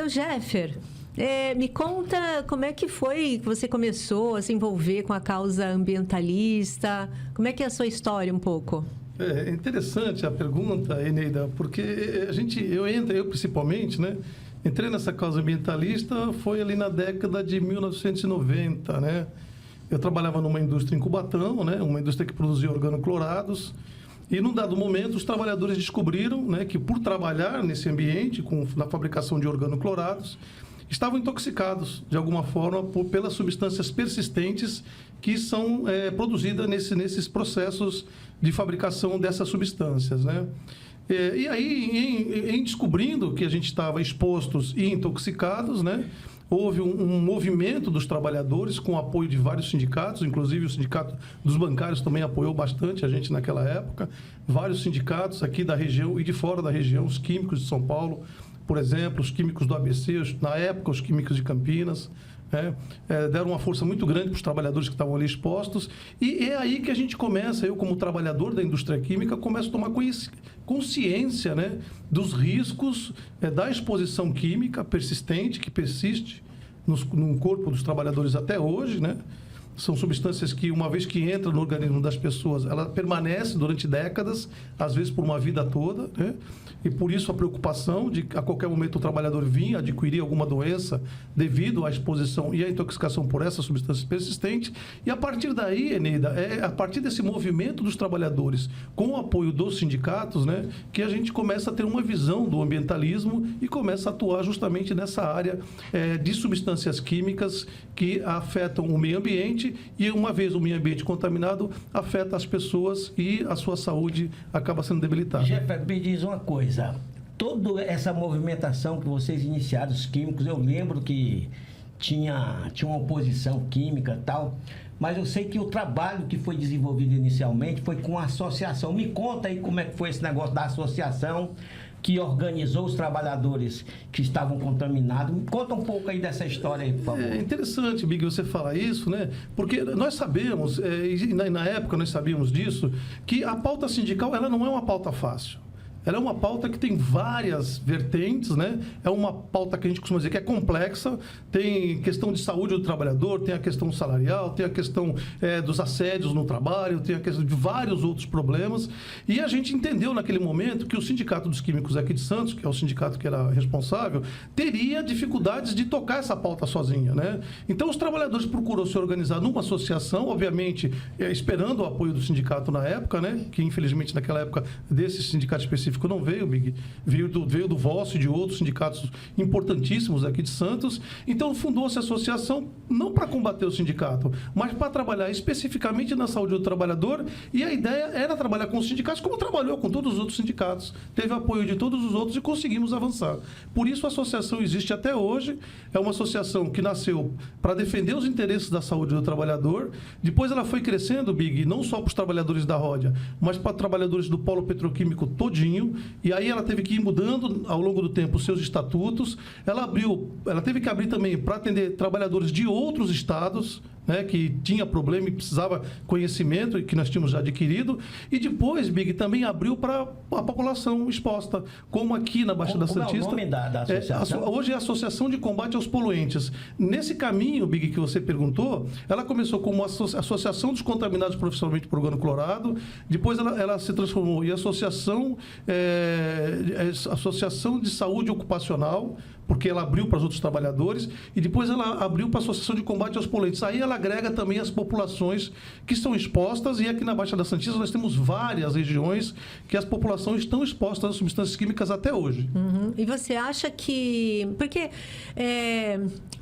Seu Jeffer, me conta como é que foi que você começou a se envolver com a causa ambientalista. Como é que é a sua história um pouco? É interessante a pergunta, Eneida, porque eu principalmente, né? Entrei nessa causa ambientalista foi ali na década de 1990, né? Eu trabalhava numa indústria em Cubatão, né? Uma indústria que produzia organoclorados. E, num dado momento, os trabalhadores descobriram, né, que, por trabalhar nesse ambiente, na fabricação de organoclorados, estavam intoxicados, de alguma forma, pelas substâncias persistentes que são produzidas nesses processos de fabricação dessas substâncias, né? E aí, em descobrindo que a gente estava expostos e intoxicados, né, houve um movimento dos trabalhadores com o apoio de vários sindicatos, inclusive o Sindicato dos Bancários também apoiou bastante a gente naquela época, vários sindicatos aqui da região e de fora da região, os químicos de São Paulo, por exemplo, os químicos do ABC, na época os químicos de Campinas, deram uma força muito grande para os trabalhadores que estavam ali expostos, e é aí que a gente começa, eu como trabalhador da indústria química, começo a tomar consciência, né, dos riscos da exposição química persistente, que persiste no corpo dos trabalhadores até hoje, né? São substâncias que, uma vez que entram no organismo das pessoas, ela permanece durante décadas, às vezes por uma vida toda, né? E por isso a preocupação de a qualquer momento o trabalhador vir adquirir alguma doença devido à exposição e à intoxicação por essa substância persistente. E a partir daí, Eneida, a partir desse movimento dos trabalhadores, com o apoio dos sindicatos, né, que a gente começa a ter uma visão do ambientalismo e começa a atuar justamente nessa área de substâncias químicas que afetam o meio ambiente e, uma vez o meio ambiente contaminado, afeta as pessoas e a sua saúde acaba sendo debilitada. Jeffer, me diz uma coisa. Toda essa movimentação que vocês iniciaram, os químicos, eu lembro que tinha uma oposição química e tal, mas eu sei que o trabalho que foi desenvolvido inicialmente foi com a associação. Me conta aí como é que foi esse negócio da associação que organizou os trabalhadores que estavam contaminados. Me conta um pouco aí dessa história aí, por favor. É interessante, Big, você falar isso, né? Porque nós sabemos, e na época nós sabíamos disso, que a pauta sindical ela não é uma pauta fácil. Ela é uma pauta que tem várias vertentes, né? É uma pauta que a gente costuma dizer que é complexa. Tem questão de saúde do trabalhador, tem a questão salarial, tem a questão dos assédios no trabalho, tem a questão de vários outros problemas. E a gente entendeu naquele momento que o Sindicato dos Químicos aqui de Santos, que é o sindicato que era responsável, teria dificuldades de tocar essa pauta sozinha, né? Então, os trabalhadores procurou se organizar numa associação, obviamente, esperando o apoio do sindicato na época, né? Que, infelizmente, naquela época, desse sindicato específico não veio, Big, veio do vosso e de outros sindicatos importantíssimos aqui de Santos. Então, fundou-se a associação não para combater o sindicato, mas para trabalhar especificamente na saúde do trabalhador, e a ideia era trabalhar com os sindicatos como trabalhou com todos os outros sindicatos. Teve apoio de todos os outros e conseguimos avançar. Por isso, a associação existe até hoje. É uma associação que nasceu para defender os interesses da saúde do trabalhador. Depois ela foi crescendo, Big, não só para os trabalhadores da Ródia, mas para trabalhadores do polo petroquímico todinho. E aí ela teve que ir mudando ao longo do tempo os seus estatutos. Ela teve que abrir também para atender trabalhadores de outros estados, né, que tinha problema e precisava conhecimento e que nós tínhamos já adquirido. E depois, Big, também abriu para a população exposta, como aqui na Baixada Santista. Qual é o nome da associação? Hoje é a Associação de Combate aos Poluentes. Nesse caminho, Big, que você perguntou, ela começou como Associação dos Contaminados Profissionalmente por Organoclorado, depois ela se transformou em Associação de Saúde Ocupacional, porque ela abriu para os outros trabalhadores, e depois ela abriu para a Associação de Combate aos Poluentes. Aí ela agrega também as populações que estão expostas, e aqui na Baixada Santista nós temos várias regiões que as populações estão expostas às substâncias químicas até hoje. Uhum. E você acha que... Porque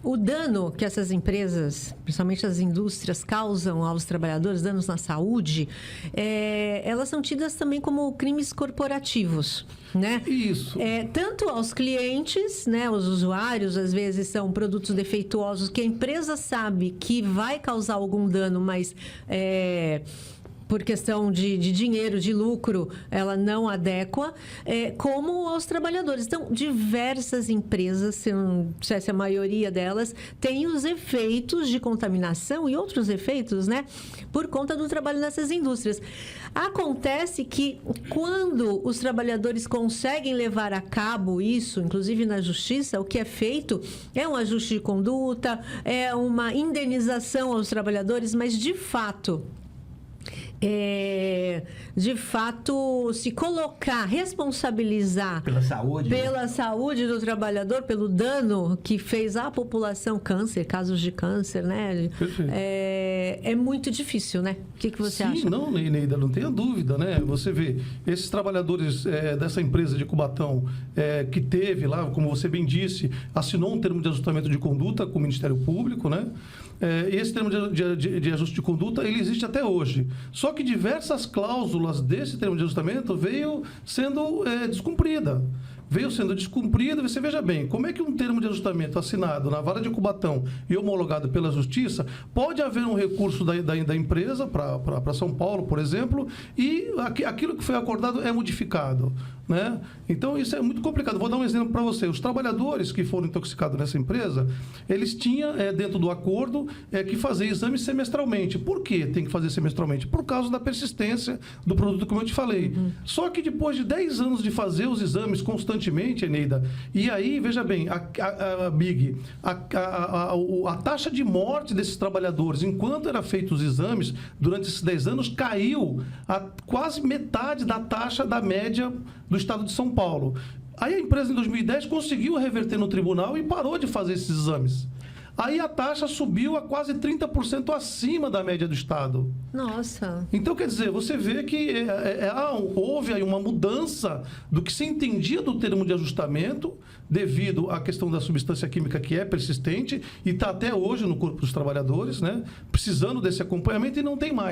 o dano que essas empresas, principalmente as indústrias, causam aos trabalhadores, danos na saúde, elas são tidas também como crimes corporativos, né? Isso. Tanto aos clientes, né? Os usuários, às vezes, são produtos defeituosos que a empresa sabe que vai causar algum dano, mas por questão de dinheiro, de lucro, ela não adequa, como aos trabalhadores. Então, diversas empresas, se não dissesse a maioria delas, têm os efeitos de contaminação e outros efeitos, né? Por conta do trabalho nessas indústrias. Acontece que quando os trabalhadores conseguem levar a cabo isso, inclusive na justiça, o que é feito é um ajuste de conduta, é uma indenização aos trabalhadores, mas de fato, se colocar, responsabilizar Pela saúde. pela saúde do trabalhador, pelo dano que fez à população, câncer, casos de câncer, né? Perfeito. É muito difícil, né? O que você acha? Sim, não, Neida, não tenha dúvida, né? Você vê, esses trabalhadores dessa empresa de Cubatão, que teve lá, como você bem disse, assinou um termo de ajustamento de conduta com o Ministério Público, né? Esse termo de ajuste de conduta, ele existe até hoje. Só que diversas cláusulas desse termo de ajustamento veio sendo descumprida. Você veja bem, como é que um termo de ajustamento assinado na Vara de Cubatão e homologado pela Justiça, pode haver um recurso da empresa para São Paulo, por exemplo, e aquilo que foi acordado é modificado, né? Então, isso é muito complicado. Vou dar um exemplo para você. Os trabalhadores que foram intoxicados nessa empresa, eles tinham, dentro do acordo, que fazer exames semestralmente. Por que tem que fazer semestralmente? Por causa da persistência do produto, como eu te falei. Só que depois de 10 anos de fazer os exames constantemente, Eneida, e aí, veja bem, Big, a taxa de morte desses trabalhadores, enquanto eram feitos os exames, durante esses 10 anos, caiu a quase metade da taxa da média do estado de São Paulo. Aí a empresa, em 2010, conseguiu reverter no tribunal e parou de fazer esses exames. Aí a taxa subiu a quase 30% acima da média do estado. Nossa. Então, quer dizer, você vê que houve aí uma mudança do que se entendia do termo de ajustamento devido à questão da substância química que é persistente e está até hoje no corpo dos trabalhadores, né? Precisando desse acompanhamento e não tem mais.